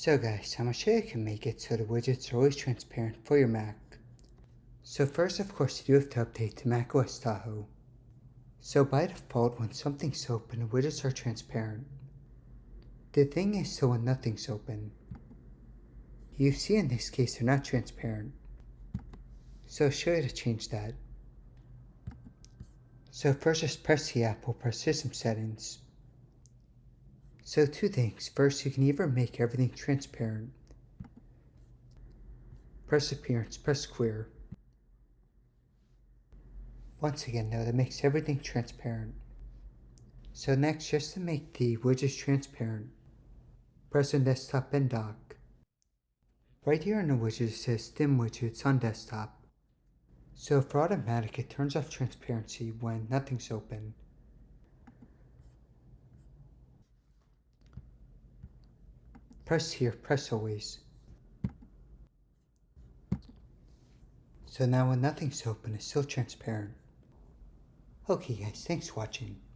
So guys, I'm going to show you how you can make it so the widgets are always transparent for your Mac. So first, of course, you do have to update to macOS Tahoe. So by default, when something's open, the widgets are transparent. The thing is, so when nothing's open, you see in this case they're not transparent. So I'll show you to change that. So first, just press the Apple, press System Settings. So two things. First, you can either make everything transparent. Press Appearance, press Clear. Once again though, that makes everything transparent. So next, just to make the widgets transparent, press on Desktop and Dock. Right here in the widget it says Dim Widgets on Desktop. So for automatic, it turns off transparency when nothing's open. Press here, press Always. So now when nothing's open, it's still transparent. Okay guys, thanks for watching.